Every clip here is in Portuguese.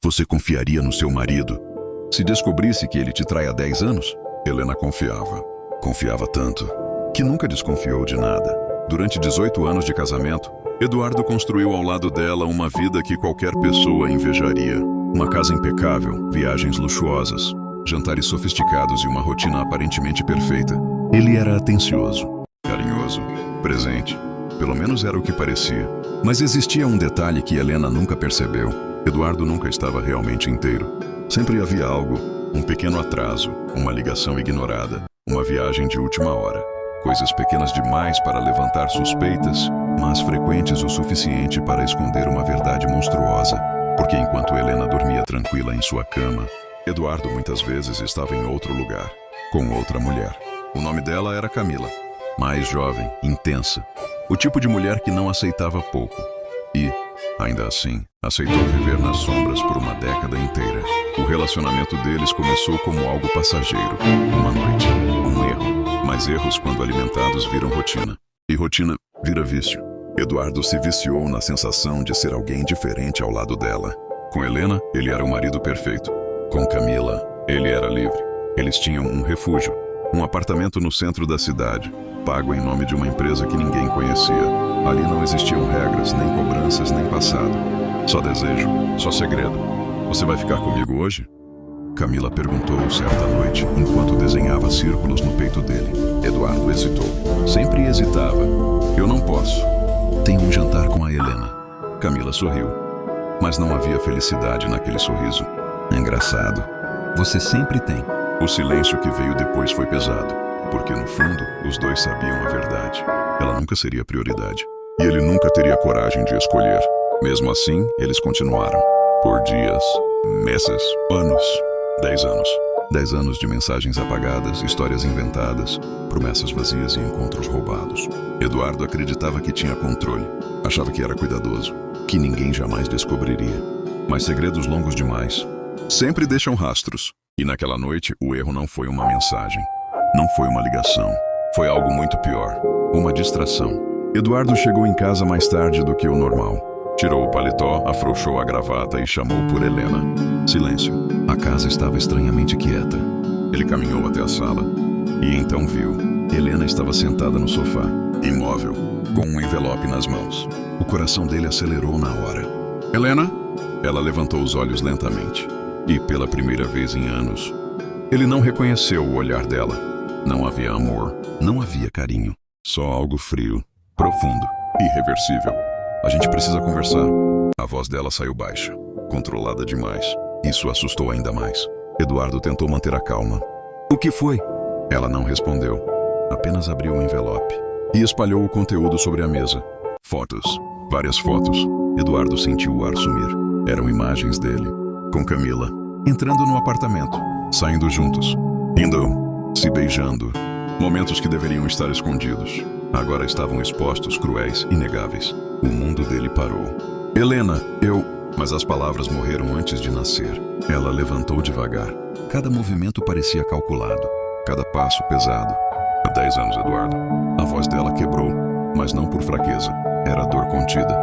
Você confiaria no seu marido? Se descobrisse que ele te trai há 10 anos? Helena confiava. Confiava tanto que nunca desconfiou de nada. Durante 18 anos de casamento, Eduardo construiu ao lado dela uma vida que qualquer pessoa invejaria. Uma casa impecável, viagens luxuosas, jantares sofisticados e uma rotina aparentemente perfeita. Ele era atencioso, carinhoso, presente. Pelo menos era o que parecia. Mas existia um detalhe que Helena nunca percebeu. Eduardo nunca estava realmente inteiro. Sempre havia algo, um pequeno atraso, uma ligação ignorada, uma viagem de última hora. Coisas pequenas demais para levantar suspeitas, mas frequentes o suficiente para esconder uma verdade monstruosa. Porque enquanto Helena dormia tranquila em sua cama, Eduardo muitas vezes estava em outro lugar, com outra mulher. O nome dela era Camila. Mais jovem, intensa. O tipo de mulher que não aceitava pouco. E, ainda assim, aceitou viver nas sombras por uma década inteira. O relacionamento deles começou como algo passageiro. Uma noite, um erro. Mas erros, quando alimentados, viram rotina. E rotina vira vício. Eduardo se viciou na sensação de ser alguém diferente ao lado dela. Com Helena, ele era o marido perfeito. Com Camila, ele era livre. Eles tinham um refúgio. Um apartamento no centro da cidade, pago em nome de uma empresa que ninguém conhecia. Ali não existiam regras, nem cobranças, nem passado. Só desejo, só segredo. Você vai ficar comigo hoje? Camila perguntou certa noite, enquanto desenhava círculos no peito dele. Eduardo hesitou. Sempre hesitava. Eu não posso. Tenho um jantar com a Helena. Camila sorriu. Mas não havia felicidade naquele sorriso. Engraçado. Você sempre tem. O silêncio que veio depois foi pesado, porque no fundo, os dois sabiam a verdade. Ela nunca seria prioridade. E ele nunca teria coragem de escolher. Mesmo assim, eles continuaram. Por dias, meses, anos. 10 anos. 10 anos de mensagens apagadas, histórias inventadas, promessas vazias e encontros roubados. Eduardo acreditava que tinha controle. Achava que era cuidadoso, que ninguém jamais descobriria. Mas segredos longos demais sempre deixam rastros. E naquela noite, o erro não foi uma mensagem. Não foi uma ligação. Foi algo muito pior. Uma distração. Eduardo chegou em casa mais tarde do que o normal. Tirou o paletó, afrouxou a gravata e chamou por Helena. Silêncio. A casa estava estranhamente quieta. Ele caminhou até a sala. E então viu. Helena estava sentada no sofá, imóvel, com um envelope nas mãos. O coração dele acelerou na hora. Helena? Ela levantou os olhos lentamente. E pela primeira vez em anos, ele não reconheceu o olhar dela. Não havia amor, não havia carinho. Só algo frio, profundo, irreversível. A gente precisa conversar. A voz dela saiu baixa, controlada demais. Isso assustou ainda mais. Eduardo tentou manter a calma. O que foi? Ela não respondeu. Apenas abriu o envelope e espalhou o conteúdo sobre a mesa. Fotos, várias fotos. Eduardo sentiu o ar sumir. Eram imagens dele com Camila, entrando no apartamento, saindo juntos, indo, se beijando. Momentos que deveriam estar escondidos, agora estavam expostos, cruéis, inegáveis. O mundo dele parou. Helena, Mas as palavras morreram antes de nascer. Ela levantou devagar. Cada movimento parecia calculado, cada passo pesado. Há 10 anos, Eduardo. A voz dela quebrou, mas não por fraqueza. Era dor contida.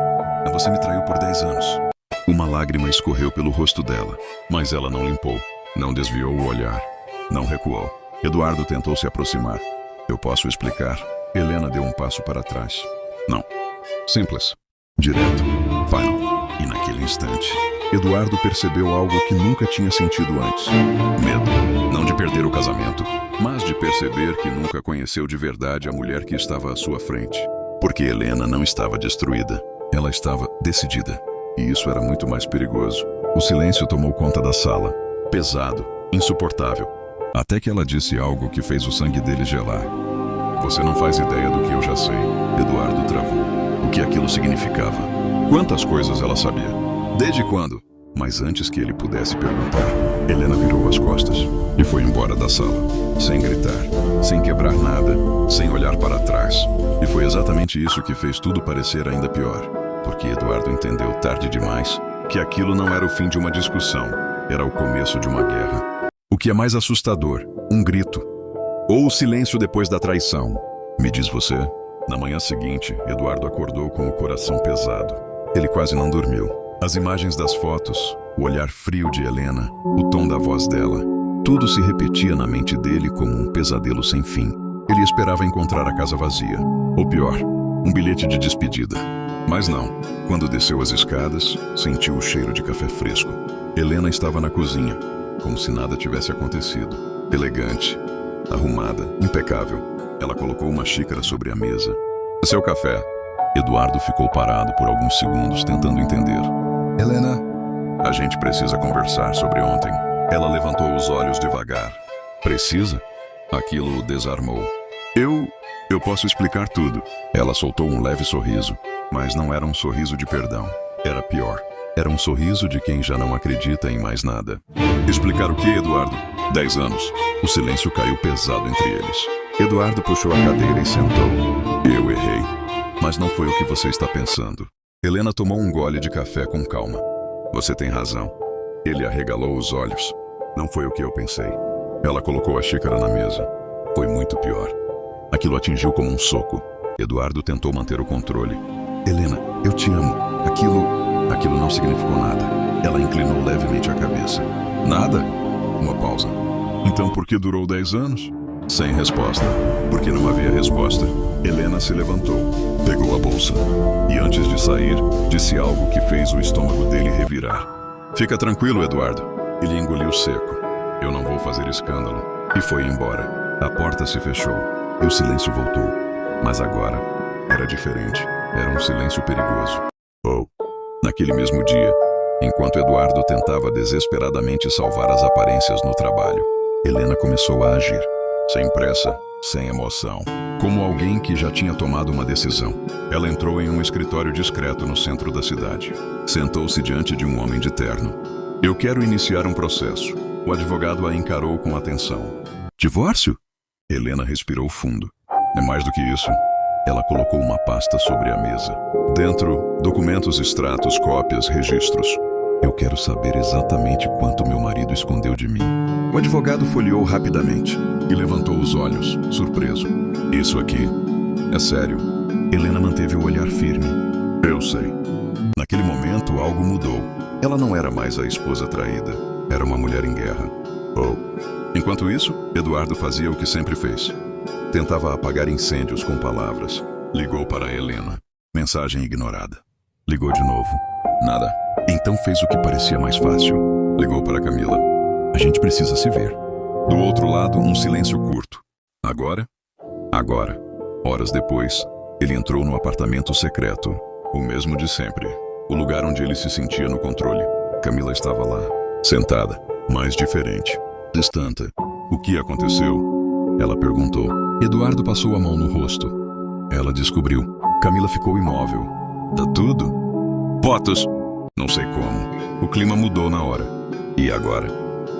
Você me traiu por 10 anos. Uma lágrima escorreu pelo rosto dela, mas ela não limpou, não desviou o olhar, não recuou. Eduardo tentou se aproximar. Eu posso explicar? Helena deu um passo para trás. Não. Simples. Direto. Final. E naquele instante, Eduardo percebeu algo que nunca tinha sentido antes. Medo. Não de perder o casamento, mas de perceber que nunca conheceu de verdade a mulher que estava à sua frente. Porque Helena não estava destruída. Ela estava decidida. E isso era muito mais perigoso. O silêncio tomou conta da sala. Pesado, insuportável. Até que ela disse algo que fez o sangue dele gelar. Você não faz ideia do que eu já sei. Eduardo travou. O que aquilo significava? Quantas coisas ela sabia? Desde quando? Mas antes que ele pudesse perguntar, Helena virou as costas e foi embora da sala. Sem gritar, sem quebrar nada, sem olhar para trás. E foi exatamente isso que fez tudo parecer ainda pior. Porque Eduardo entendeu tarde demais que aquilo não era o fim de uma discussão, era o começo de uma guerra. O que é mais assustador, um grito, ou o silêncio depois da traição? Me diz você. Na manhã seguinte, Eduardo acordou com o coração pesado. Ele quase não dormiu. As imagens das fotos, O olhar frio de Helena, o tom da voz dela. Tudo se repetia na mente dele como um pesadelo sem fim. Ele esperava encontrar a casa vazia. Ou pior, um bilhete de despedida. Mas não. Quando desceu as escadas, sentiu o cheiro de café fresco. Helena estava na cozinha, como se nada tivesse acontecido. Elegante, arrumada, impecável. Ela colocou uma xícara sobre a mesa. Seu café. Eduardo ficou parado por alguns segundos tentando entender. Helena, a gente precisa conversar sobre ontem. Ela levantou os olhos devagar. Precisa? Aquilo o desarmou. Eu posso explicar tudo. Ela soltou um leve sorriso, mas não era um sorriso de perdão. Era pior. Era um sorriso de quem já não acredita em mais nada. Explicar o que, Eduardo? 10 anos. O silêncio caiu pesado entre eles. Eduardo puxou a cadeira e sentou. Eu errei. Mas não foi o que você está pensando. Helena tomou um gole de café com calma. Você tem razão. Ele arregalou os olhos. Não foi o que eu pensei. Ela colocou a xícara na mesa. Foi muito pior. Aquilo atingiu como um soco. Eduardo tentou manter o controle. Helena, eu te amo. Aquilo não significou nada. Ela inclinou levemente a cabeça. Nada? Uma pausa. Então por que durou 10 anos? Sem resposta. Porque não havia resposta. Helena se levantou, pegou a bolsa e antes de sair, disse algo que fez o estômago dele revirar. Fica tranquilo, Eduardo. Ele engoliu seco. Eu não vou fazer escândalo. E foi embora. A porta se fechou e o silêncio voltou. Mas agora era diferente. Era um silêncio perigoso. Naquele mesmo dia, enquanto Eduardo tentava desesperadamente salvar as aparências no trabalho, Helena começou a agir. Sem pressa, sem emoção. Como alguém que já tinha tomado uma decisão. Ela entrou em um escritório discreto no centro da cidade. Sentou-se diante de um homem de terno. Eu quero iniciar um processo. O advogado a encarou com atenção. Divórcio? Helena respirou fundo. É mais do que isso. Ela colocou uma pasta sobre a mesa. Dentro, documentos, extratos, cópias, registros. Eu quero saber exatamente quanto meu marido escondeu de mim. O advogado folheou rapidamente e levantou os olhos, surpreso. Isso aqui é sério. Helena manteve o olhar firme. Eu sei. Naquele momento, algo mudou. Ela não era mais a esposa traída. Era uma mulher em guerra. Enquanto isso, Eduardo fazia o que sempre fez. Tentava apagar incêndios com palavras. Ligou para Helena. Mensagem ignorada. Ligou de novo. Nada. Então fez o que parecia mais fácil. Ligou para Camila. A gente precisa se ver. Do outro lado, um silêncio curto. Agora? Agora. Horas depois, ele entrou no apartamento secreto. O mesmo de sempre. O lugar onde ele se sentia no controle. Camila estava lá, sentada, mas diferente. Distante. O que aconteceu? Ela perguntou. Eduardo passou a mão no rosto. Ela descobriu. Camila ficou imóvel. Tá tudo? Fotos! Não sei como. O clima mudou na hora. E agora?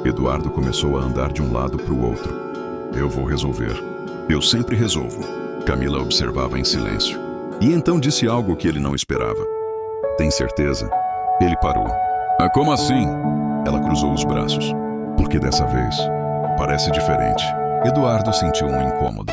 Eduardo começou a andar de um lado para o outro. Eu vou resolver. Eu sempre resolvo. Camila observava em silêncio. E então disse algo que ele não esperava. Tem certeza? Ele parou. Como assim? Ela cruzou os braços. Porque dessa vez, parece diferente. Eduardo sentiu um incômodo.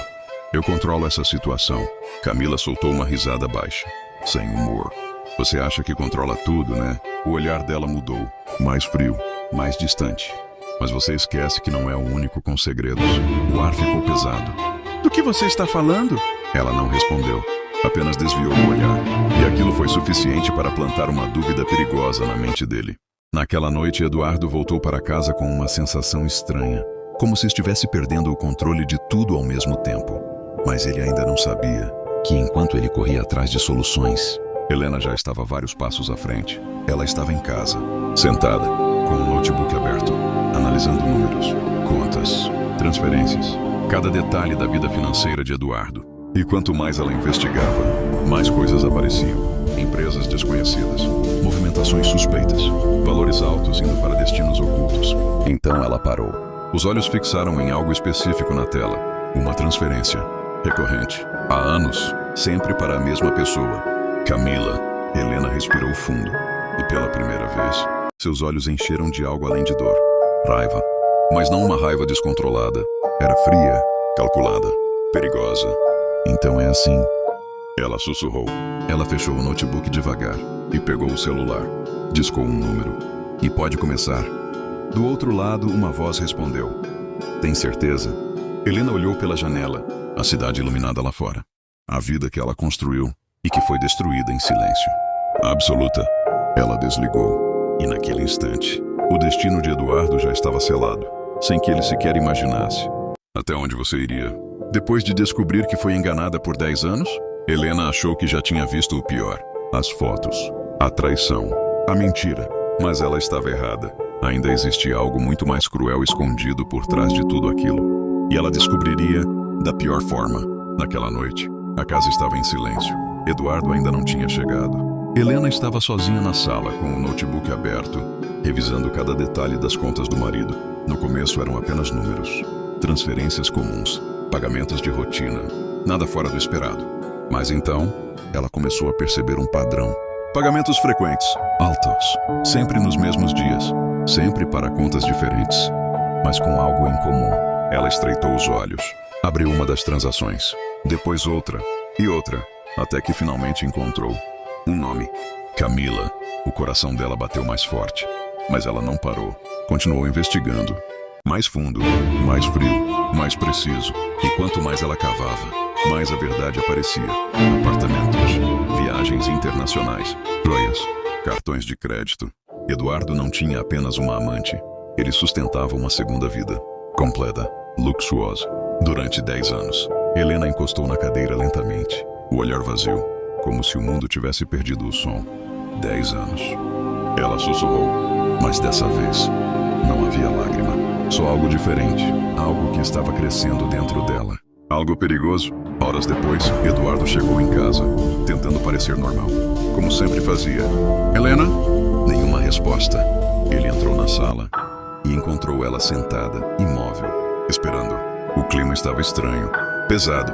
Eu controlo essa situação. Camila soltou uma risada baixa, sem humor. Você acha que controla tudo, né? O olhar dela mudou. Mais frio, mais distante. Mas você esquece que não é o único com segredos. O ar ficou pesado. Do que você está falando? Ela não respondeu. Apenas desviou o olhar. E aquilo foi suficiente para plantar uma dúvida perigosa na mente dele. Naquela noite, Eduardo voltou para casa com uma sensação estranha. Como se estivesse perdendo o controle de tudo ao mesmo tempo. Mas ele ainda não sabia que enquanto ele corria atrás de soluções, Helena já estava vários passos à frente. Ela estava em casa, sentada, com o notebook aberto, analisando números, contas, transferências, cada detalhe da vida financeira de Eduardo. E quanto mais ela investigava, mais coisas apareciam. Empresas desconhecidas, movimentações suspeitas, valores altos indo para destinos ocultos. Então ela parou. Os olhos fixaram em algo específico na tela. Uma transferência, recorrente, há anos, sempre para a mesma pessoa. Camila. Helena respirou fundo. E pela primeira vez, seus olhos encheram de algo além de dor. Raiva. Mas não uma raiva descontrolada. Era fria, calculada, perigosa. Então é assim. Ela sussurrou. Ela fechou o notebook devagar e pegou o celular. Discou um número. E pode começar. Do outro lado, uma voz respondeu. Tem certeza? Helena olhou pela janela, a cidade iluminada lá fora. A vida que ela construiu e que foi destruída em silêncio. Absoluta. Ela desligou. E naquele instante, o destino de Eduardo já estava selado, sem que ele sequer imaginasse. Até onde você iria? Depois de descobrir que foi enganada por 10 anos, Helena achou que já tinha visto o pior. As fotos, a traição, a mentira. Mas ela estava errada. Ainda existia algo muito mais cruel escondido por trás de tudo aquilo. E ela descobriria da pior forma. Naquela noite, a casa estava em silêncio. Eduardo ainda não tinha chegado. Helena estava sozinha na sala, com o notebook aberto, revisando cada detalhe das contas do marido. No começo eram apenas números, transferências comuns, pagamentos de rotina, nada fora do esperado. Mas então, ela começou a perceber um padrão. Pagamentos frequentes, altos, sempre nos mesmos dias, sempre para contas diferentes, mas com algo em comum. Ela estreitou os olhos, abriu uma das transações, depois outra e outra, até que finalmente encontrou um nome. Camila. O coração dela bateu mais forte, mas ela não parou. Continuou investigando. Mais fundo, mais frio, mais preciso. E quanto mais ela cavava, mais a verdade aparecia. Apartamentos, viagens internacionais, joias, cartões de crédito. Eduardo não tinha apenas uma amante. Ele sustentava uma segunda vida, completa, luxuosa. Durante 10 anos, Helena encostou na cadeira lentamente, o olhar vazio, como se o mundo tivesse perdido o som. 10 anos. Ela sussurrou, mas dessa vez não havia lágrima, só algo diferente, algo que estava crescendo dentro dela. Algo perigoso. Horas depois, Eduardo chegou em casa, tentando parecer normal, como sempre fazia. Helena? Nenhuma resposta. Ele entrou na sala e encontrou ela sentada, imóvel, esperando. O clima estava estranho, pesado.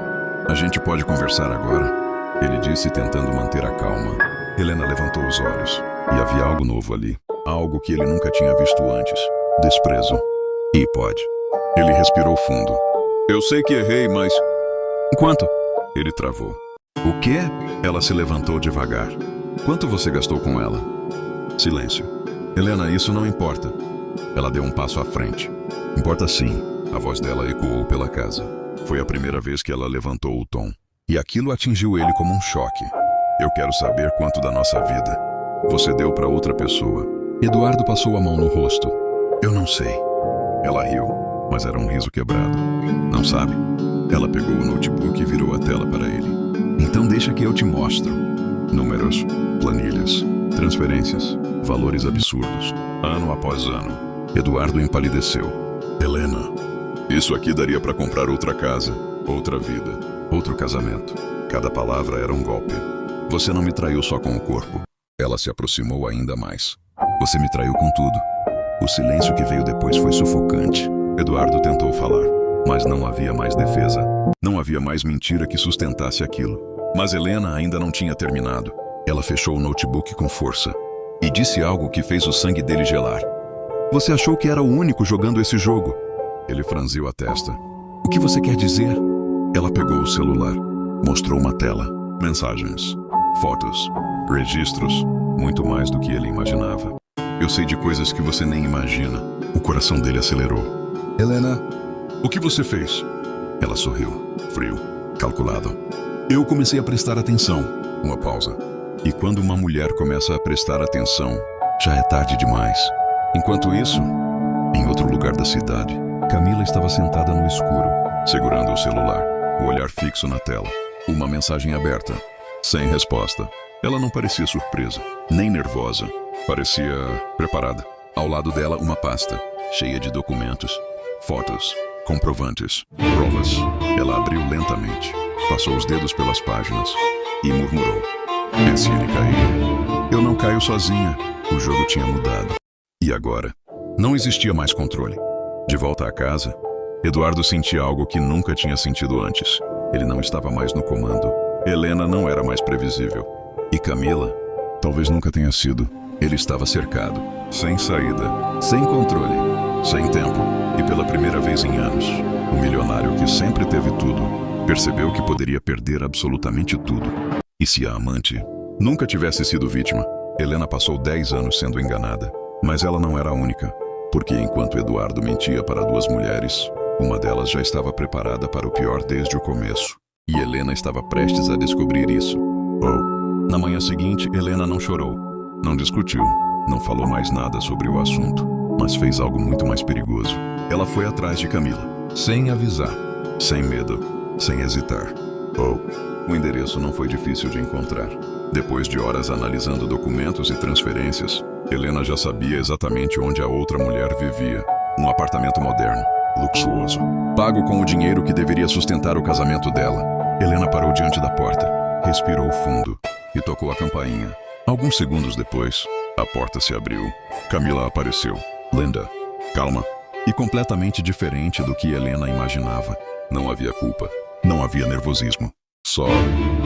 A gente pode conversar agora? Ele disse, tentando manter a calma. Helena levantou os olhos e havia algo novo ali, algo que ele nunca tinha visto antes. Desprezo. E pode. Ele respirou fundo. Eu sei que errei, mas... Quanto? Ele travou. O quê? Ela se levantou devagar. Quanto você gastou com ela? Silêncio. Helena, isso não importa. Ela deu um passo à frente. Importa sim. A voz dela ecoou pela casa. Foi a primeira vez que ela levantou o tom. E aquilo atingiu ele como um choque. Eu quero saber quanto da nossa vida você deu para outra pessoa. Eduardo passou a mão no rosto. Eu não sei. Ela riu, mas era um riso quebrado. Não sabe? Ela pegou o notebook e virou a tela para ele. Então deixa que eu te mostro. Números, planilhas, transferências, valores absurdos, ano após ano. Eduardo empalideceu. Helena, isso aqui daria para comprar outra casa, outra vida, outro casamento. Cada palavra era um golpe. Você não me traiu só com o corpo. Ela se aproximou ainda mais. Você me traiu com tudo. O silêncio que veio depois foi sufocante. Eduardo tentou falar, mas não havia mais defesa. Não havia mais mentira que sustentasse aquilo. Mas Helena ainda não tinha terminado. Ela fechou o notebook com força e disse algo que fez o sangue dele gelar. Você achou que era o único jogando esse jogo? Ele franziu a testa. O que você quer dizer? Ela pegou o celular, mostrou uma tela, mensagens, fotos, registros, muito mais do que ele imaginava. Eu sei de coisas que você nem imagina. O coração dele acelerou. Helena, o que você fez? Ela sorriu, frio, calculado. Eu comecei a prestar atenção. Uma pausa. E quando uma mulher começa a prestar atenção, já é tarde demais. Enquanto isso, em outro lugar da cidade, Camila estava sentada no escuro, segurando o celular, o olhar fixo na tela. Uma mensagem aberta, sem resposta. Ela não parecia surpresa, nem nervosa. Parecia preparada. Ao lado dela, uma pasta, cheia de documentos, fotos, comprovantes, provas. Ela abriu lentamente, passou os dedos pelas páginas e murmurou. E se ele cair? Eu não caio sozinha. O jogo tinha mudado. E agora? Não existia mais controle. De volta à casa, Eduardo sentia algo que nunca tinha sentido antes. Ele não estava mais no comando. Helena não era mais previsível. E Camila, talvez nunca tenha sido. Ele estava cercado, sem saída, sem controle, sem tempo. E pela primeira vez em anos, o milionário que sempre teve tudo, percebeu que poderia perder absolutamente tudo. E se a amante nunca tivesse sido vítima? Helena passou 10 anos sendo enganada. Mas ela não era a única, porque enquanto Eduardo mentia para duas mulheres, uma delas já estava preparada para o pior desde o começo. E Helena estava prestes a descobrir isso. Na manhã seguinte, Helena não chorou, não discutiu, não falou mais nada sobre o assunto, mas fez algo muito mais perigoso. Ela foi atrás de Camila, sem avisar, sem medo, sem hesitar. O endereço não foi difícil de encontrar. Depois de horas analisando documentos e transferências, Helena já sabia exatamente onde a outra mulher vivia. Um apartamento moderno, luxuoso, pago com o dinheiro que deveria sustentar o casamento dela. Helena parou diante da porta, respirou fundo e tocou a campainha. Alguns segundos depois, a porta se abriu. Camila apareceu. Linda, calma e completamente diferente do que Helena imaginava. Não havia culpa, não havia nervosismo, só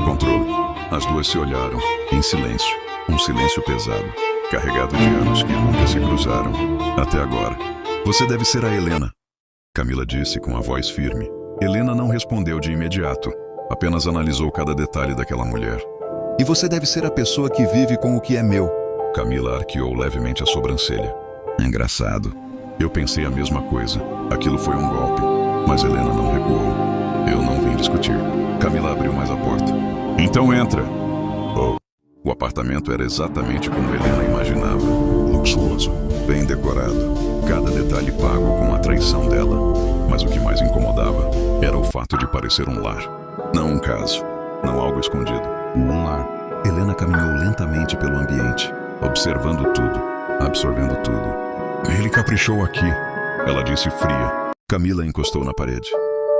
controle. As duas se olharam, em silêncio, um silêncio pesado, carregado de anos que nunca se cruzaram, até agora. Você deve ser a Helena, Camila disse com a voz firme. Helena não respondeu de imediato, apenas analisou cada detalhe daquela mulher. E você deve ser a pessoa que vive com o que é meu. Camila arqueou levemente a sobrancelha. Engraçado. Eu pensei a mesma coisa. Aquilo foi um golpe. Mas Helena não recuou. Eu não vim discutir. Camila abriu mais a porta. Então entra. O apartamento era exatamente como Helena imaginava. Luxuoso, bem decorado. Cada detalhe pago com a traição dela. Mas o que mais incomodava era o fato de parecer um lar. Não um caso. Não algo escondido. Um lar. Helena caminhou lentamente pelo ambiente, observando tudo, absorvendo tudo. Ele caprichou aqui, ela disse fria. Camila encostou na parede.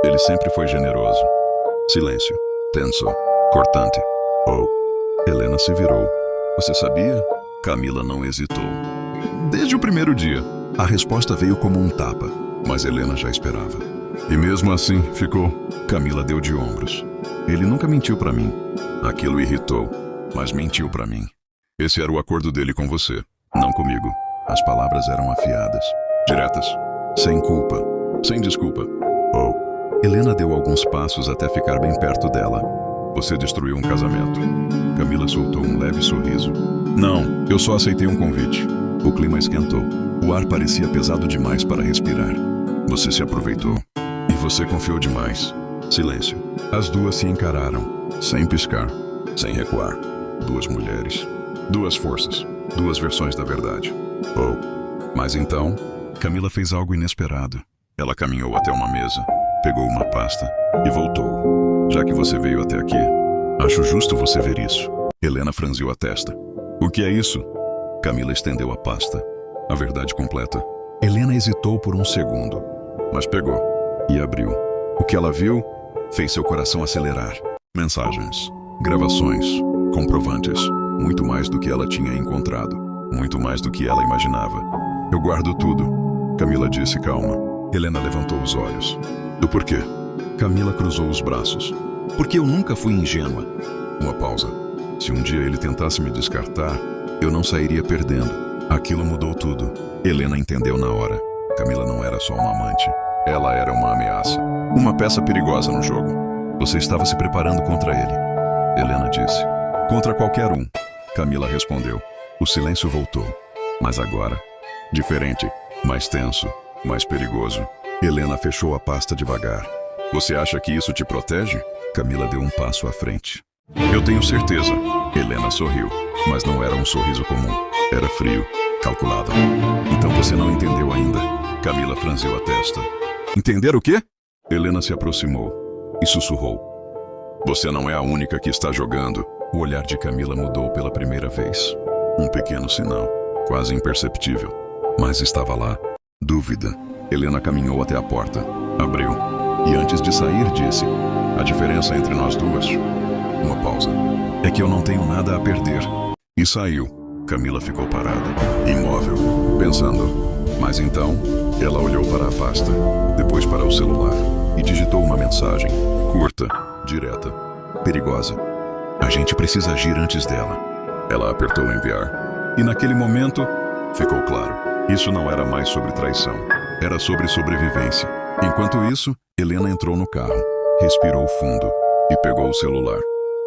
Ele sempre foi generoso. Silêncio. Tenso. Cortante. Helena se virou. Você sabia? Camila não hesitou. Desde o primeiro dia. A resposta veio como um tapa, mas Helena já esperava. E mesmo assim, ficou. Camila deu de ombros. Ele nunca mentiu pra mim. Aquilo irritou, mas mentiu pra mim. Esse era o acordo dele com você, não comigo. As palavras eram afiadas, diretas, sem culpa, sem desculpa. Helena deu alguns passos até ficar bem perto dela. Você destruiu um casamento. Camila soltou um leve sorriso. Não, eu só aceitei um convite. O clima esquentou. O ar parecia pesado demais para respirar. Você se aproveitou. E você confiou demais. Silêncio. As duas se encararam, sem piscar, sem recuar. Duas mulheres, duas forças, duas versões da verdade. Mas então, Camila fez algo inesperado. Ela caminhou até uma mesa, pegou uma pasta e voltou. Já que você veio até aqui, acho justo você ver isso. Helena franziu a testa. O que é isso? Camila estendeu a pasta. A verdade completa. Helena hesitou por um segundo, mas pegou e abriu. O que ela viu fez seu coração acelerar. Mensagens, gravações, comprovantes. Muito mais do que ela tinha encontrado. Muito mais do que ela imaginava. Eu guardo tudo, Camila disse calma. Helena levantou os olhos. Do porquê? Camila cruzou os braços. Porque eu nunca fui ingênua. Uma pausa. Se um dia ele tentasse me descartar, eu não sairia perdendo. Aquilo mudou tudo. Helena entendeu na hora. Camila não era só uma amante. Ela era uma ameaça. Uma peça perigosa no jogo. Você estava se preparando contra ele. Helena disse. Contra qualquer um. Camila respondeu. O silêncio voltou. Mas agora, diferente, mais tenso, mais perigoso. Helena fechou a pasta devagar. Você acha que isso te protege? Camila deu um passo à frente. Eu tenho certeza. Helena sorriu, mas não era um sorriso comum. Era frio, calculado. Então você não entendeu ainda. Camila franziu a testa. Entender o quê? Helena se aproximou e sussurrou. Você não é a única que está jogando. O olhar de Camila mudou pela primeira vez. Um pequeno sinal, quase imperceptível. Mas estava lá. Dúvida. Helena caminhou até a porta. Abriu. E antes de sair, disse. A diferença entre nós duas... Uma pausa. É que eu não tenho nada a perder. E saiu. Camila ficou parada, imóvel, pensando. Mas então, ela olhou para a pasta, depois para o celular e digitou uma mensagem. Curta, direta, perigosa. A gente precisa agir antes dela. Ela apertou enviar. E naquele momento, ficou claro. Isso não era mais sobre traição. Era sobre sobrevivência. Enquanto isso, Helena entrou no carro, respirou fundo e pegou o celular.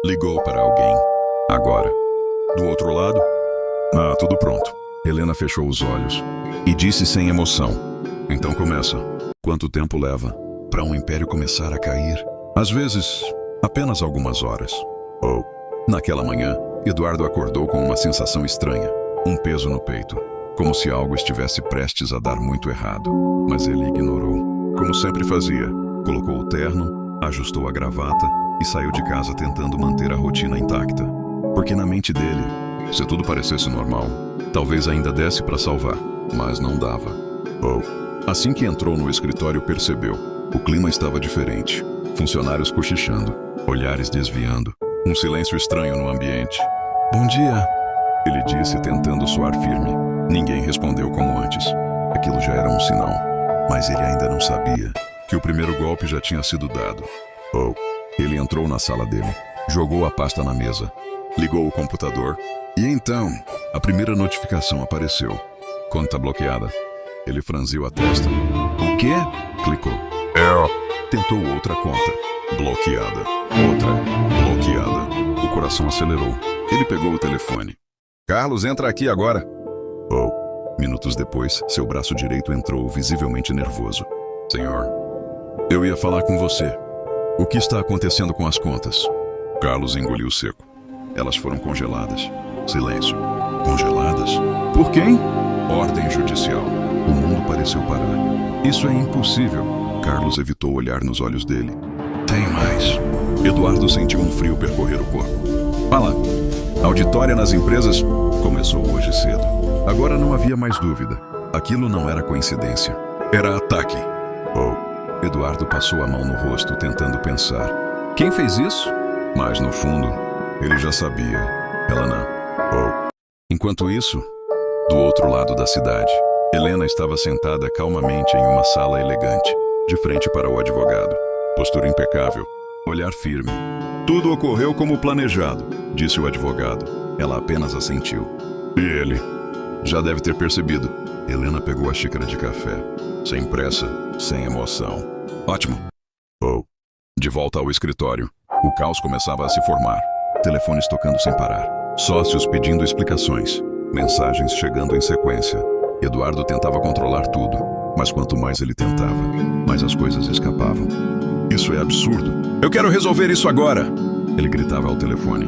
Ligou para alguém. Agora. Do outro lado? Ah, tudo pronto. Helena fechou os olhos e disse sem emoção: então começa. Quanto tempo leva para um império começar a cair? Às vezes, apenas algumas horas. Oh. Naquela manhã, Eduardo acordou com uma sensação estranha, um peso no peito, como se algo estivesse prestes a dar muito errado. Mas ele ignorou, como sempre fazia. Colocou o terno, ajustou a gravata e saiu de casa tentando manter a rotina intacta. Porque na mente dele, se tudo parecesse normal, talvez ainda desse para salvar, mas não dava. Oh. Assim que entrou no escritório, percebeu. O clima estava diferente. Funcionários cochichando, olhares desviando, um silêncio estranho no ambiente. Bom dia, ele disse tentando soar firme. Ninguém respondeu como antes. Aquilo já era um sinal, mas ele ainda não sabia que o primeiro golpe já tinha sido dado. Oh. Ele entrou na sala dele, jogou a pasta na mesa, ligou o computador e então a primeira notificação apareceu. Conta bloqueada. Ele franziu a testa. O quê? Clicou. Tentou outra conta. Bloqueada. Outra. Bloqueada. O coração acelerou. Ele pegou o telefone. Carlos, entra aqui agora. Oh. Minutos depois, seu braço direito entrou visivelmente nervoso. Senhor, eu ia falar com você. O que está acontecendo com as contas? Carlos engoliu seco. Elas foram congeladas. Silêncio. Congeladas? Por quem? Ordem judicial. O mundo pareceu parar. Isso é impossível. Carlos evitou olhar nos olhos dele. Tem mais. Eduardo sentiu um frio percorrer o corpo. Fala. Auditória nas empresas começou hoje cedo. Agora não havia mais dúvida. Aquilo não era coincidência. Era ataque. Oh. Eduardo passou a mão no rosto tentando pensar. Quem fez isso? Mas no fundo, ele já sabia. Helena. Oh. Enquanto isso, do outro lado da cidade, Helena estava sentada calmamente em uma sala elegante, de frente para o advogado. Postura impecável, olhar firme. Tudo ocorreu como planejado, disse o advogado. Ela apenas assentiu. E ele? Já deve ter percebido. Helena pegou a xícara de café, sem pressa, sem emoção. Ótimo. Oh. De volta ao escritório, o caos começava a se formar. Telefones tocando sem parar. Sócios pedindo explicações. Mensagens chegando em sequência. Eduardo tentava controlar tudo, mas quanto mais ele tentava, mais as coisas escapavam. Isso é absurdo. Eu quero resolver isso agora! Ele gritava ao telefone.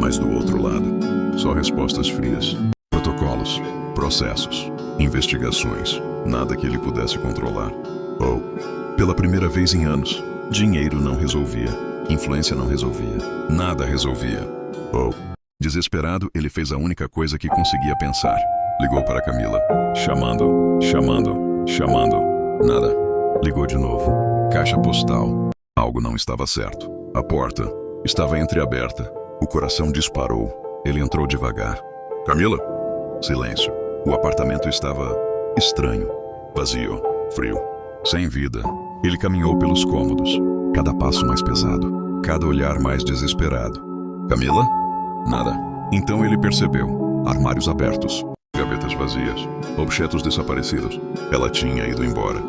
Mas do outro lado, só respostas frias. Protocolos, processos, investigações. Nada que ele pudesse controlar. Oh. Pela primeira vez em anos, dinheiro não resolvia. Influência não resolvia. Nada resolvia. Oh. Desesperado, ele fez a única coisa que conseguia pensar. Ligou para Camila. Chamando. Nada. Ligou de novo. Caixa postal. Algo não estava certo. A porta estava entreaberta. O coração disparou. Ele entrou devagar. Camila? Silêncio. O apartamento estava estranho. Vazio. Frio. Sem vida. Ele caminhou pelos cômodos. Cada passo mais pesado. Cada olhar mais desesperado. Camila? Nada. Então ele percebeu. Armários abertos. Gavetas vazias. Objetos desaparecidos. Ela tinha ido embora.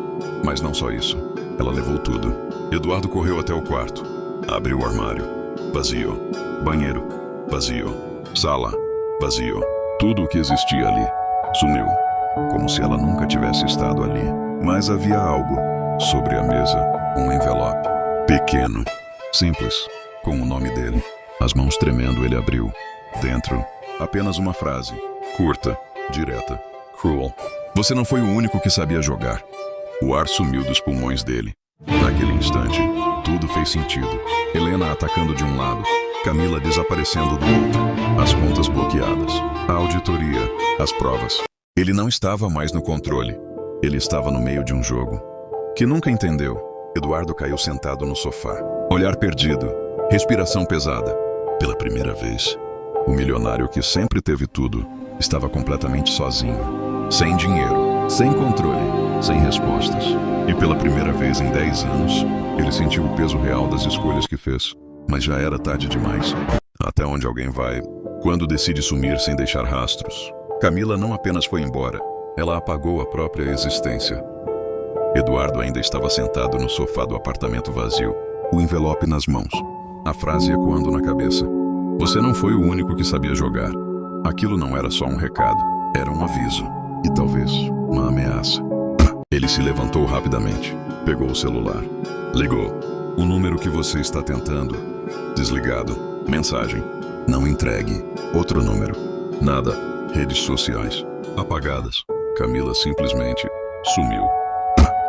Mas não só isso. Ela levou tudo. Eduardo correu até o quarto. Abriu o armário. Vazio. Banheiro. Vazio. Sala. Vazio. Tudo o que existia ali sumiu. Como se ela nunca tivesse estado ali. Mas havia algo. Sobre a mesa. Um envelope. Pequeno. Simples. Com o nome dele. As mãos tremendo, ele abriu. Dentro, apenas uma frase. Curta, direta, cruel. Você não foi o único que sabia jogar. O ar sumiu dos pulmões dele. Naquele instante, tudo fez sentido. Helena atacando de um lado, Camila desaparecendo do outro. As contas bloqueadas, a auditoria, as provas. Ele não estava mais no controle. Ele estava no meio de um jogo que nunca entendeu. Eduardo caiu sentado no sofá. Olhar perdido, respiração pesada. Pela primeira vez, o milionário que sempre teve tudo estava completamente sozinho. Sem dinheiro, sem controle, sem respostas. E pela primeira vez em 10 anos, ele sentiu o peso real das escolhas que fez. Mas já era tarde demais. Até onde alguém vai quando decide sumir sem deixar rastros? Camila não apenas foi embora, ela apagou a própria existência. Eduardo ainda estava sentado no sofá do apartamento vazio, o envelope nas mãos. A frase ecoando na cabeça. Você não foi o único que sabia jogar. Aquilo não era só um recado. Era um aviso. E talvez uma ameaça. Ele se levantou rapidamente. Pegou o celular. Ligou. O número que você está tentando. Desligado. Mensagem. Não entregue. Outro número. Nada. Redes sociais. Apagadas. Camila simplesmente sumiu.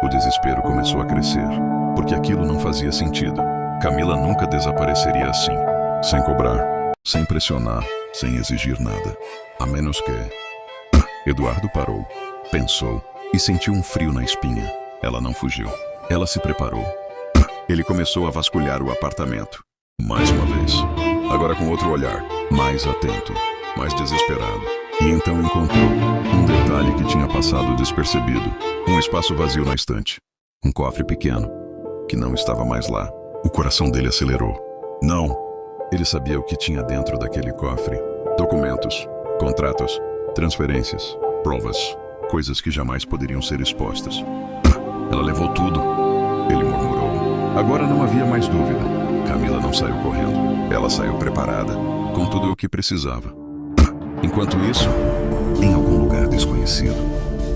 O desespero começou a crescer, porque aquilo não fazia sentido. Camila nunca desapareceria assim, sem cobrar, sem pressionar, sem exigir nada. A menos que... Eduardo parou, pensou e sentiu um frio na espinha. Ela não fugiu. Ela se preparou. Ele começou a vasculhar o apartamento. Mais uma vez. Agora com outro olhar, mais atento, mais desesperado. E então encontrou um detalhe que tinha passado despercebido. Um espaço vazio na estante. Um cofre pequeno, que não estava mais lá. O coração dele acelerou. Não! Ele sabia o que tinha dentro daquele cofre. Documentos, contratos, transferências, provas, coisas que jamais poderiam ser expostas. Ela levou tudo. Ele murmurou. Agora não havia mais dúvida. Camila não saiu correndo. Ela saiu preparada, com tudo o que precisava. Enquanto isso, em algum lugar desconhecido,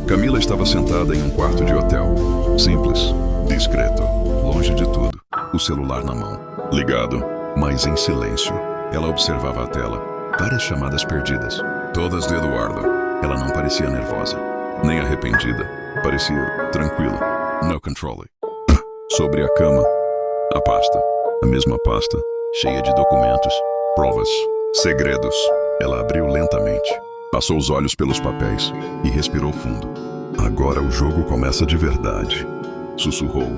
Camila estava sentada em um quarto de hotel. Simples, discreto, longe de tudo. O celular na mão, ligado, mas em silêncio. Ela observava a tela. Várias chamadas perdidas. Todas de Eduardo. Ela não parecia nervosa, nem arrependida. Parecia tranquila. No controle. Sobre a cama, a pasta. A mesma pasta, cheia de documentos, provas, segredos. Ela abriu lentamente, passou os olhos pelos papéis e respirou fundo. Agora o jogo começa de verdade, sussurrou.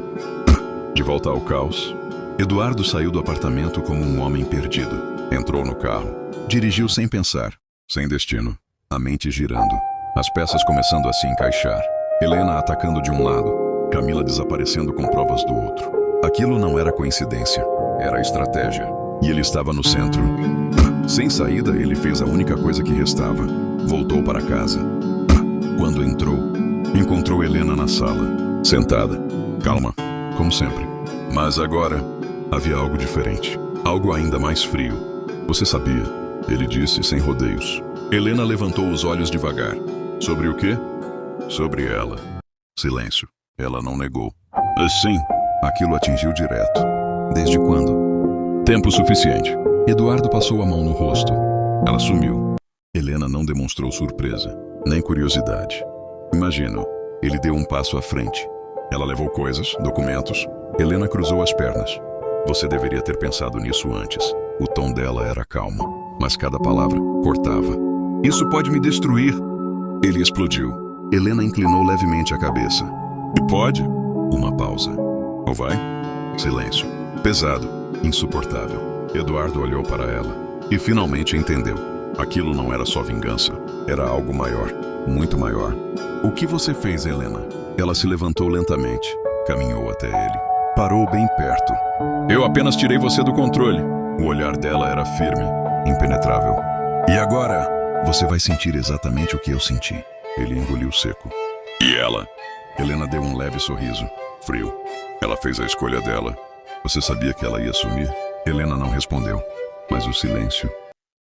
De volta ao caos, Eduardo saiu do apartamento como um homem perdido. Entrou no carro, dirigiu sem pensar, sem destino, a mente girando, as peças começando a se encaixar. Helena atacando de um lado, Camila desaparecendo com provas do outro. Aquilo não era coincidência, era estratégia. E ele estava no centro. Sem saída, ele fez a única coisa que restava. Voltou para casa. Quando entrou, encontrou Helena na sala, sentada, calma, como sempre. Mas agora, havia algo diferente. Algo ainda mais frio. Você sabia, ele disse sem rodeios. Helena levantou os olhos devagar. Sobre o quê? Sobre ela. Silêncio. Ela não negou. Sim. Aquilo atingiu direto. Desde quando? Tempo suficiente. Eduardo passou a mão no rosto. Ela sumiu. Helena não demonstrou surpresa, nem curiosidade. Imagino, ele deu um passo à frente. Ela levou coisas, documentos. Helena cruzou as pernas. Você deveria ter pensado nisso antes. O tom dela era calmo, mas cada palavra cortava. Isso pode me destruir. Ele explodiu. Helena inclinou levemente a cabeça. E pode? Uma pausa. Ou vai? Silêncio. Pesado. Insuportável. Eduardo olhou para ela e finalmente entendeu. Aquilo não era só vingança. Era algo maior. Muito maior. O que você fez, Helena? Ela se levantou lentamente. Caminhou até ele. Parou bem perto. Eu apenas tirei você do controle. O olhar dela era firme, impenetrável. E agora? Você vai sentir exatamente o que eu senti. Ele engoliu seco. E ela? Helena deu um leve sorriso. Frio. Ela fez a escolha dela. Você sabia que ela ia sumir? Helena não respondeu. Mas o silêncio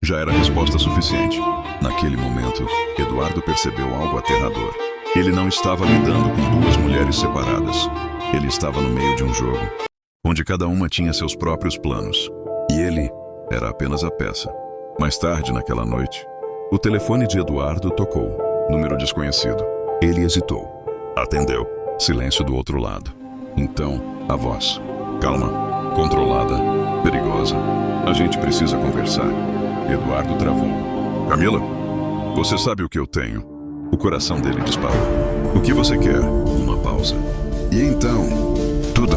já era resposta suficiente. Naquele momento, Eduardo percebeu algo aterrador. Ele não estava lidando com duas mulheres separadas. Ele estava no meio de um jogo, onde cada uma tinha seus próprios planos. E ele era apenas a peça. Mais tarde, naquela noite, o telefone de Eduardo tocou. Número desconhecido. Ele hesitou. Atendeu. Silêncio do outro lado. Então, a voz. Calma. Controlada. Perigosa. A gente precisa conversar. Eduardo travou. Camila, você sabe o que eu tenho? O coração dele disparou. O que você quer? Uma pausa. E então, tudo.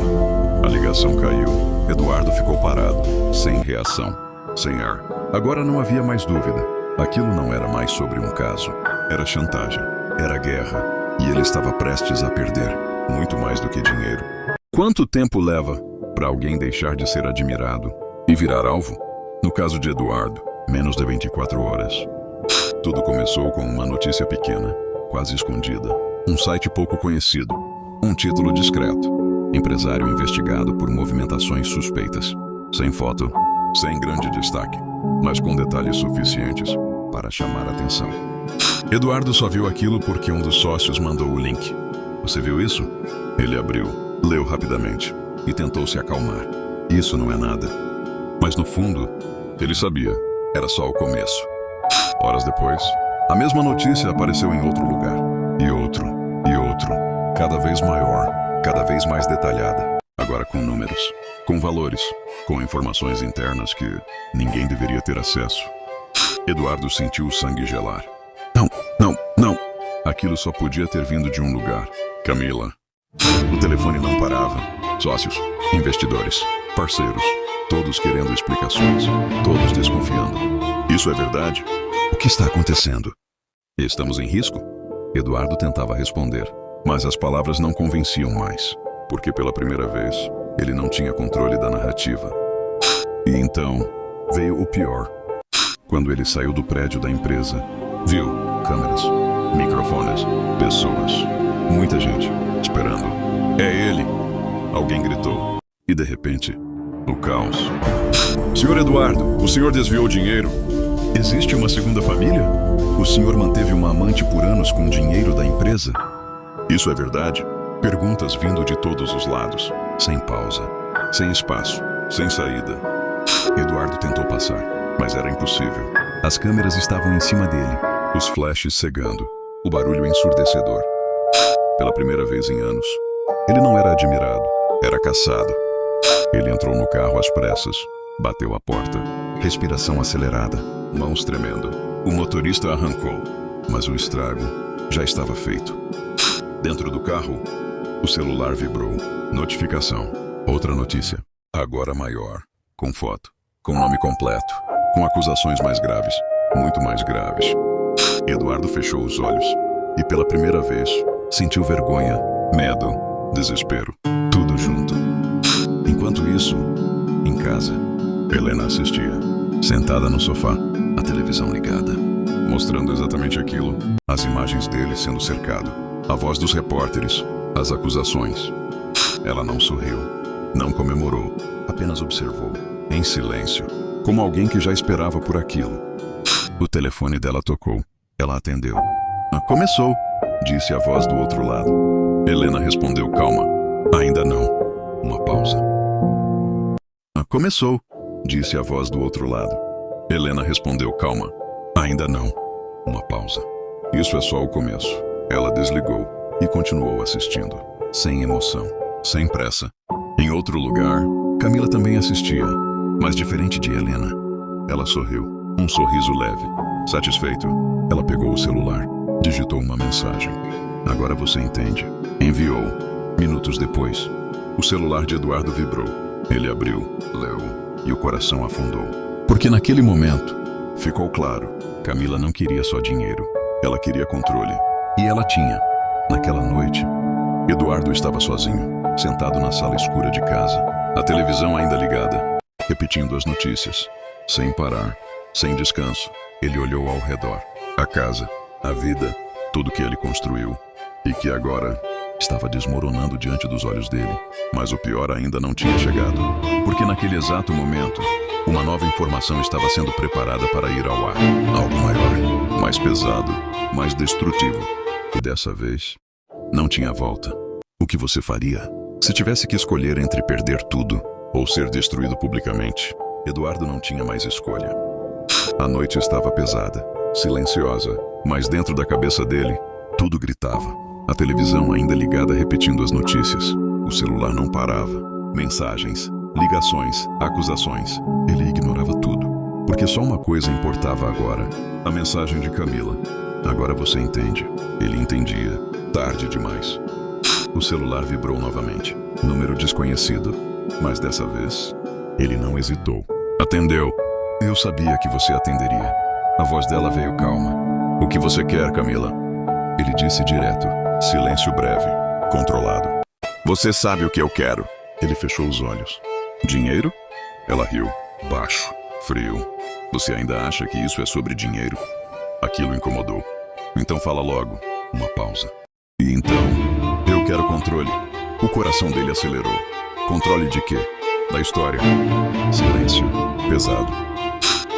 A ligação caiu. Eduardo ficou parado, sem reação, sem ar. Agora não havia mais dúvida. Aquilo não era mais sobre um caso. Era chantagem. Era guerra. E ele estava prestes a perder. Muito mais do que dinheiro. Quanto tempo leva para alguém deixar de ser admirado e virar alvo? No caso de Eduardo, menos de 24 horas. Tudo começou com uma notícia pequena, quase escondida. Um site pouco conhecido. Um título discreto. Empresário investigado por movimentações suspeitas. Sem foto, sem grande destaque, mas com detalhes suficientes para chamar a atenção. Eduardo só viu aquilo porque um dos sócios mandou o link. Você viu isso? Ele abriu, leu rapidamente e tentou se acalmar. Isso não é nada. Mas no fundo, ele sabia. Era só o começo. Horas depois, a mesma notícia apareceu em outro lugar. E outro, e outro. Cada vez maior, cada vez mais detalhada. Agora com números, com valores, com informações internas que ninguém deveria ter acesso. Eduardo sentiu o sangue gelar. Não, não, não. Aquilo só podia ter vindo de um lugar. Camila. O telefone não parava. Sócios, investidores, parceiros, todos querendo explicações, todos desconfiando. Isso é verdade? O que está acontecendo? Estamos em risco? Eduardo tentava responder, mas as palavras não convenciam mais, porque pela primeira vez, ele não tinha controle da narrativa. E então, veio o pior. Quando ele saiu do prédio da empresa, viu câmeras, microfones, pessoas, muita gente esperando. É ele! Alguém gritou. E de repente, o caos. Senhor Eduardo, o senhor desviou dinheiro. Existe uma segunda família? O senhor manteve uma amante por anos com dinheiro da empresa? Isso é verdade? Perguntas vindo de todos os lados, sem pausa, sem espaço, sem saída. Eduardo tentou passar, mas era impossível. As câmeras estavam em cima dele, os flashes cegando, o barulho ensurdecedor. Pela primeira vez em anos, ele não era admirado, era caçado. Ele entrou no carro às pressas, bateu a porta, respiração acelerada, mãos tremendo. O motorista arrancou, mas o estrago já estava feito. Dentro do carro, o celular vibrou. Notificação. Outra notícia. Agora maior. Com foto. Com nome completo. Com acusações mais graves. Muito mais graves. Eduardo fechou os olhos. E pela primeira vez, sentiu vergonha, medo, desespero. Tudo junto. Enquanto isso, em casa, Helena assistia. Sentada no sofá, a televisão ligada. Mostrando exatamente aquilo. As imagens dele sendo cercado. A voz dos repórteres. As acusações. Ela não sorriu. Não comemorou. Apenas observou. Em silêncio. Como alguém que já esperava por aquilo. O telefone dela tocou. Ela atendeu. Começou, disse a voz do outro lado. Helena respondeu calma. Ainda não. Uma pausa. Começou, disse a voz do outro lado. Helena respondeu calma. Ainda não. Uma pausa. Isso é só o começo. Ela desligou e continuou assistindo. Sem emoção, sem pressa. Em outro lugar, Camila também assistia, mas diferente de Helena. Ela sorriu, um sorriso leve. Satisfeito, ela pegou o celular, digitou uma mensagem. Agora você entende. Enviou. Minutos depois, o celular de Eduardo vibrou. Ele abriu, leu, e o coração afundou. Porque naquele momento, ficou claro, Camila não queria só dinheiro. Ela queria controle. E ela tinha. Naquela noite, Eduardo estava sozinho, sentado na sala escura de casa. A televisão ainda ligada, repetindo as notícias. Sem parar, sem descanso, ele olhou ao redor. A casa, a vida, tudo que ele construiu. E que agora estava desmoronando diante dos olhos dele. Mas o pior ainda não tinha chegado. Porque naquele exato momento, uma nova informação estava sendo preparada para ir ao ar. Algo maior, mais pesado, mais destrutivo. E dessa vez, não tinha volta. O que você faria? Se tivesse que escolher entre perder tudo ou ser destruído publicamente, Eduardo não tinha mais escolha. A noite estava pesada, silenciosa, mas dentro da cabeça dele, tudo gritava. A televisão ainda ligada repetindo as notícias. O celular não parava. Mensagens, ligações, acusações. Ele ignorava tudo, porque só uma coisa importava agora. A mensagem de Camila. Agora você entende. Ele entendia. Tarde demais. O celular vibrou novamente. Número desconhecido. Mas dessa vez, ele não hesitou. Atendeu. Eu sabia que você atenderia. A voz dela veio calma. O que você quer, Camila? Ele disse direto. Silêncio breve. Controlado. Você sabe o que eu quero. Ele fechou os olhos. Dinheiro? Ela riu. Baixo. Frio. Você ainda acha que isso é sobre dinheiro? Aquilo incomodou. Então fala logo. Uma pausa. E então, eu quero controle. O coração dele acelerou. Controle de quê? Da história. Silêncio. Pesado.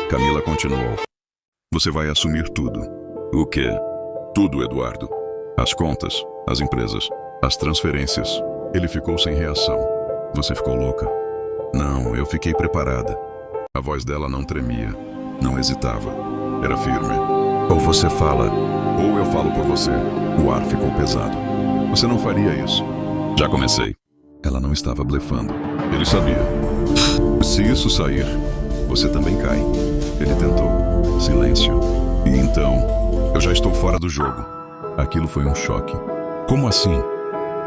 Camila continuou. Você vai assumir tudo. O quê? Tudo, Eduardo. As contas, as empresas, as transferências. Ele ficou sem reação. Você ficou louca? Não, eu fiquei preparada. A voz dela não tremia, não hesitava. Era firme. Ou você fala, ou eu falo por você. O ar ficou pesado. Você não faria isso. Já comecei. Ela não estava blefando. Ele sabia. Se isso sair, você também cai. Ele tentou. Silêncio. E então, eu já estou fora do jogo. Aquilo foi um choque. Como assim?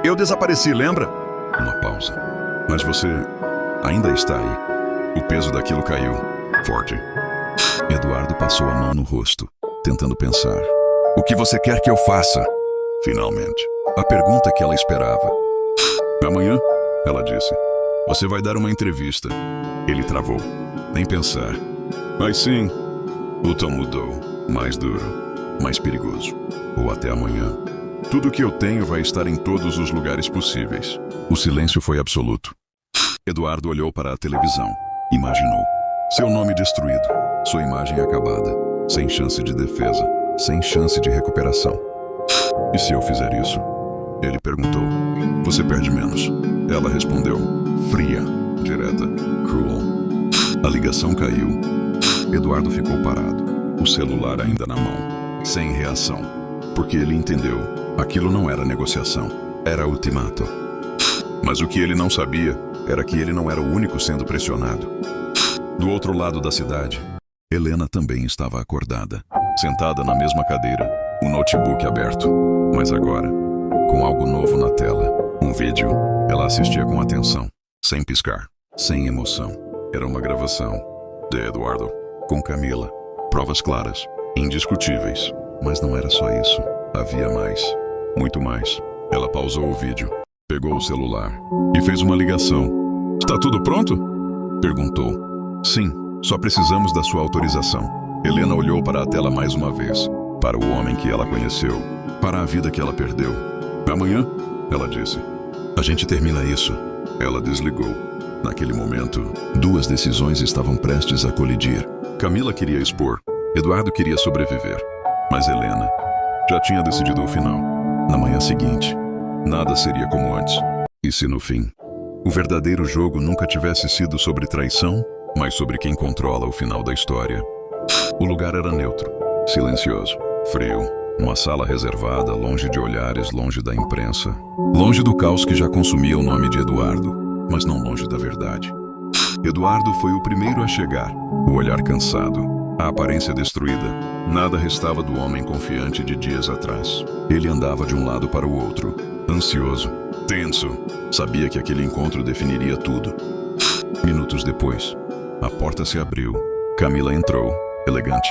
Eu desapareci, lembra? Uma pausa. Mas você ainda está aí. O peso daquilo caiu. Forte. Eduardo passou a mão no rosto, tentando pensar. O que você quer que eu faça? Finalmente. A pergunta que ela esperava. Amanhã, ela disse, você vai dar uma entrevista. Ele travou. Nem pensar. Mas sim, o tom mudou. Mais duro, mais perigoso. Ou até amanhã. Tudo que eu tenho vai estar em todos os lugares possíveis. O silêncio foi absoluto. Eduardo olhou para a televisão. Imaginou. Seu nome destruído. Sua imagem acabada. Sem chance de defesa. Sem chance de recuperação. E se eu fizer isso? Ele perguntou. Você perde menos. Ela respondeu. Fria, direta, cruel. A ligação caiu. Eduardo ficou parado. O celular ainda na mão. Sem reação. Porque ele entendeu. Aquilo não era negociação. Era ultimato. Mas o que ele não sabia era que ele não era o único sendo pressionado. Do outro lado da cidade, Helena também estava acordada. Sentada na mesma cadeira, o notebook aberto. Mas agora, com algo novo na tela. Um vídeo. Ela assistia com atenção, sem piscar, sem emoção. Era uma gravação de Eduardo com Camila. Provas claras, indiscutíveis. Mas não era só isso. Havia mais. Muito mais. Ela pausou o vídeo, pegou o celular e fez uma ligação. Está tudo pronto? Perguntou. Sim, só precisamos da sua autorização. Helena olhou para a tela mais uma vez. Para o homem que ela conheceu. Para a vida que ela perdeu. Amanhã, ela disse. A gente termina isso. Ela desligou. Naquele momento, duas decisões estavam prestes a colidir. Camila queria expor. Eduardo queria sobreviver. Mas Helena já tinha decidido o final. Na manhã seguinte, nada seria como antes. E se no fim, o verdadeiro jogo nunca tivesse sido sobre traição, mas sobre quem controla o final da história? O lugar era neutro, silencioso, frio. Uma sala reservada, longe de olhares, longe da imprensa. Longe do caos que já consumia o nome de Eduardo, mas não longe da verdade. Eduardo foi o primeiro a chegar, o olhar cansado, a aparência destruída. Nada restava do homem confiante de dias atrás. Ele andava de um lado para o outro, ansioso, tenso. Sabia que aquele encontro definiria tudo. Minutos depois, a porta se abriu. Camila entrou, elegante,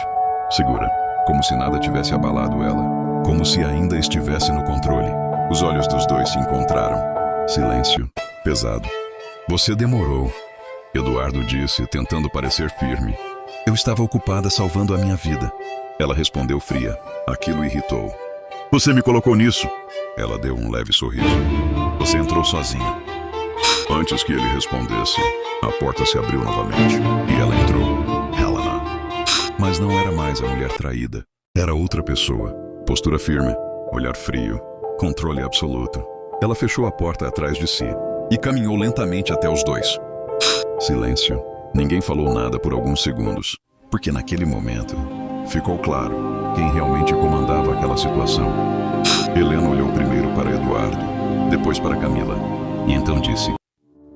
segura, como se nada tivesse abalado ela, como se ainda estivesse no controle. Os olhos dos dois se encontraram. Silêncio, pesado. Você demorou, Eduardo disse, tentando parecer firme. Eu estava ocupada salvando a minha vida. Ela respondeu fria. Aquilo irritou. Você me colocou nisso. Ela deu um leve sorriso. Você entrou sozinha. Antes que ele respondesse, a porta se abriu novamente e ela entrou. Helena. Mas não era mais a mulher traída. Era outra pessoa. Postura firme, olhar frio, controle absoluto. Ela fechou a porta atrás de si e caminhou lentamente até os dois. Silêncio. Ninguém falou nada por alguns segundos, porque naquele momento ficou claro quem realmente comandava aquela situação. Helena olhou primeiro para Eduardo, depois para Camila, e então disse: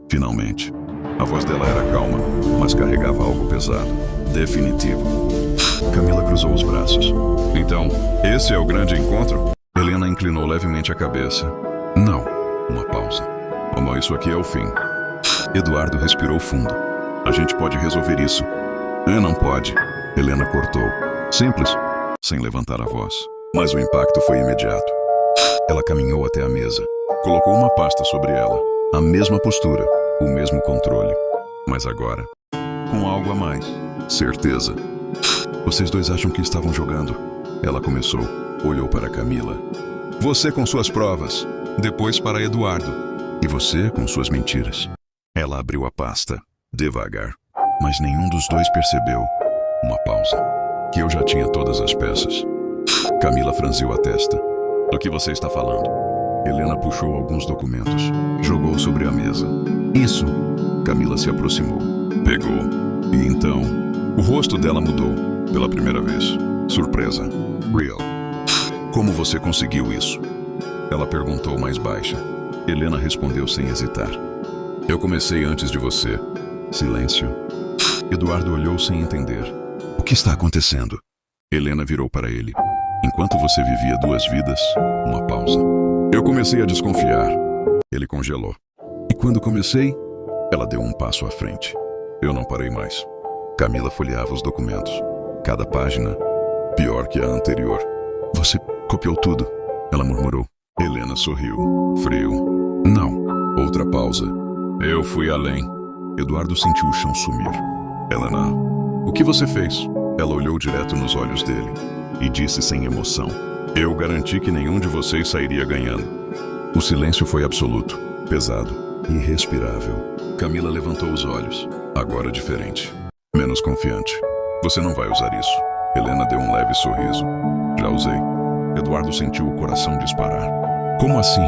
finalmente. A voz dela era calma, mas carregava algo pesado, definitivo. Camila cruzou os braços. Então, esse é o grande encontro? Helena inclinou levemente a cabeça. Não. Uma pausa. Como isso aqui é o fim. Eduardo respirou fundo. A gente pode resolver isso. Não pode. Helena cortou. Simples, sem levantar a voz. Mas o impacto foi imediato. Ela caminhou até a mesa. Colocou uma pasta sobre ela. A mesma postura, o mesmo controle. Mas agora, com algo a mais. Certeza. Vocês dois acham que estavam jogando? Ela começou. Olhou para Camila. Você com suas provas. Depois para Eduardo. E você com suas mentiras. Ela abriu a pasta. Devagar, mas nenhum dos dois percebeu. Uma pausa. Que eu já tinha todas as peças. Camila franziu a testa. Do que você está falando? Helena puxou alguns documentos. Jogou sobre a mesa. Isso. Camila se aproximou. Pegou. E então, o rosto dela mudou. Pela primeira vez. Surpresa. Real. Como você conseguiu isso? Ela perguntou mais baixa. Helena respondeu sem hesitar. Eu comecei antes de você. Silêncio. Eduardo olhou sem entender. O que está acontecendo? Helena virou para ele. Enquanto você vivia duas vidas, uma pausa. Eu comecei a desconfiar. Ele congelou. E quando comecei, ela deu um passo à frente. Eu não parei mais. Camila folheava os documentos. Cada página, pior que a anterior. Você copiou tudo, ela murmurou. Helena sorriu. Frio. Não. Outra pausa. Eu fui além. Eduardo sentiu o chão sumir. Helena, o que você fez? Ela olhou direto nos olhos dele e disse sem emoção. Eu garanti que nenhum de vocês sairia ganhando. O silêncio foi absoluto, pesado, irrespirável. Camila levantou os olhos, agora diferente, menos confiante. Você não vai usar isso. Helena deu um leve sorriso. Já usei. Eduardo sentiu o coração disparar. Como assim?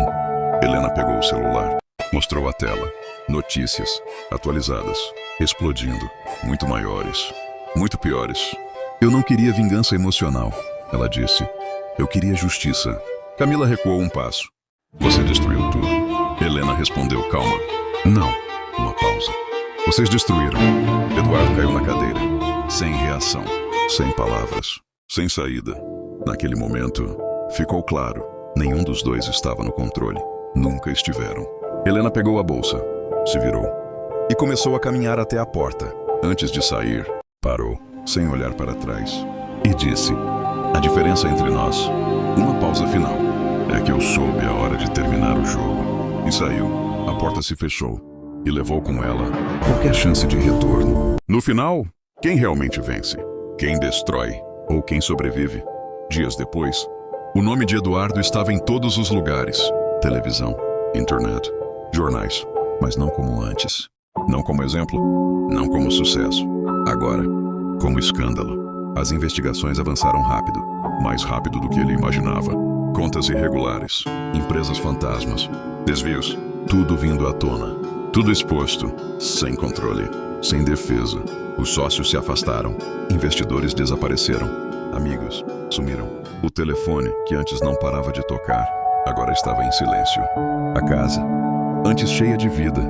Helena pegou o celular. Mostrou a tela. Notícias, atualizadas, explodindo, muito maiores, muito piores. Eu não queria vingança emocional, ela disse. Eu queria justiça. Camila recuou um passo. Você destruiu tudo. Helena respondeu calma. Não. Uma pausa. Vocês destruíram. Eduardo caiu na cadeira. Sem reação. Sem palavras. Sem saída. Naquele momento, ficou claro. Nenhum dos dois estava no controle. Nunca estiveram. Helena pegou a bolsa. Se virou. E começou a caminhar até a porta. Antes de sair, parou, sem olhar para trás. E disse... A diferença entre nós, uma pausa final, é que eu soube a hora de terminar o jogo. E saiu. A porta se fechou. E levou com ela qualquer chance de retorno. No final, quem realmente vence? Quem destrói? Ou quem sobrevive? Dias depois, o nome de Eduardo estava em todos os lugares. Televisão, internet, jornais. Mas não como antes. Não como exemplo. Não como sucesso. Agora, como escândalo. As investigações avançaram rápido, mais rápido do que ele imaginava. Contas irregulares, empresas fantasmas, desvios, tudo vindo à tona. Tudo exposto, sem controle, sem defesa. Os sócios se afastaram, investidores desapareceram, amigos sumiram. O telefone, que antes não parava de tocar, agora estava em silêncio. A casa, antes cheia de vida,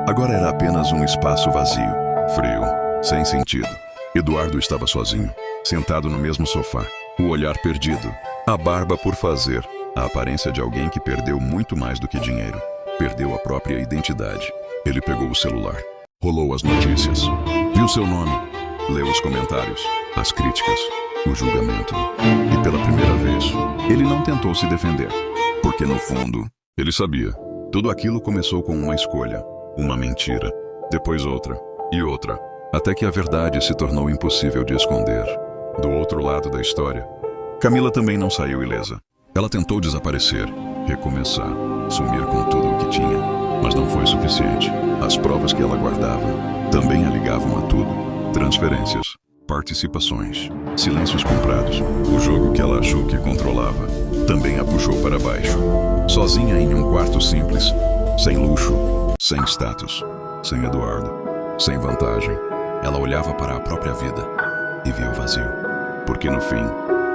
agora era apenas um espaço vazio, frio, sem sentido. Eduardo estava sozinho, sentado no mesmo sofá, o olhar perdido, a barba por fazer, a aparência de alguém que perdeu muito mais do que dinheiro. Perdeu a própria identidade. Ele pegou o celular, rolou as notícias, viu seu nome, leu os comentários, as críticas, o julgamento. E pela primeira vez, ele não tentou se defender, porque no fundo, ele sabia. Tudo aquilo começou com uma escolha, uma mentira, depois outra e outra. Até que a verdade se tornou impossível de esconder. Do outro lado da história, Camila também não saiu ilesa. Ela tentou desaparecer, recomeçar, sumir com tudo o que tinha. Mas não foi suficiente. As provas que ela guardava também a ligavam a tudo. Transferências, participações, silêncios comprados. O jogo que ela achou que controlava também a puxou para baixo. Sozinha em um quarto simples, sem luxo, sem status, sem Eduardo, sem vantagem. Ela olhava para a própria vida e viu vazio. Porque no fim,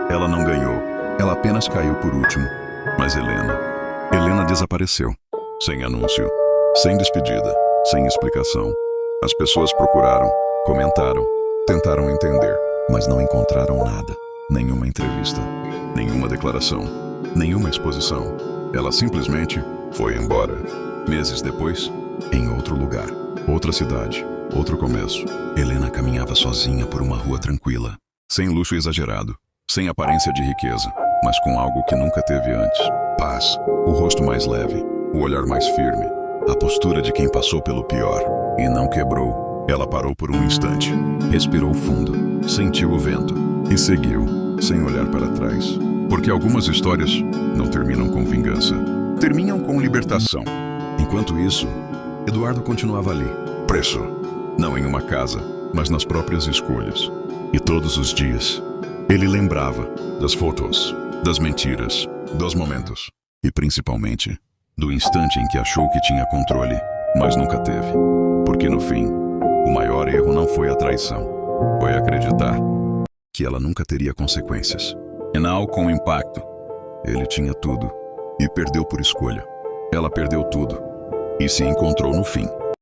ela não ganhou. Ela apenas caiu por último. Mas Helena desapareceu. Sem anúncio, sem despedida, sem explicação. As pessoas procuraram, comentaram, tentaram entender, mas não encontraram nada. Nenhuma entrevista, nenhuma declaração, nenhuma exposição. Ela simplesmente foi embora. Meses depois, em outro lugar, outra cidade. Outro começo. Helena caminhava sozinha por uma rua tranquila, sem luxo exagerado, sem aparência de riqueza, mas com algo que nunca teve antes. Paz, o rosto mais leve, o olhar mais firme, a postura de quem passou pelo pior e não quebrou. Ela parou por um instante, respirou fundo, sentiu o vento e seguiu, sem olhar para trás. Porque algumas histórias não terminam com vingança, terminam com libertação. Enquanto isso, Eduardo continuava ali, preso. Não em uma casa, mas nas próprias escolhas. E todos os dias, Ele lembrava das fotos, das mentiras, dos momentos e, principalmente, do instante em que achou que tinha controle, mas nunca teve. Porque, no fim, o maior erro não foi a traição, foi acreditar que ela nunca teria consequências. Afinal, com o impacto, ele tinha tudo e perdeu por escolha. Ela perdeu tudo e se encontrou no fim.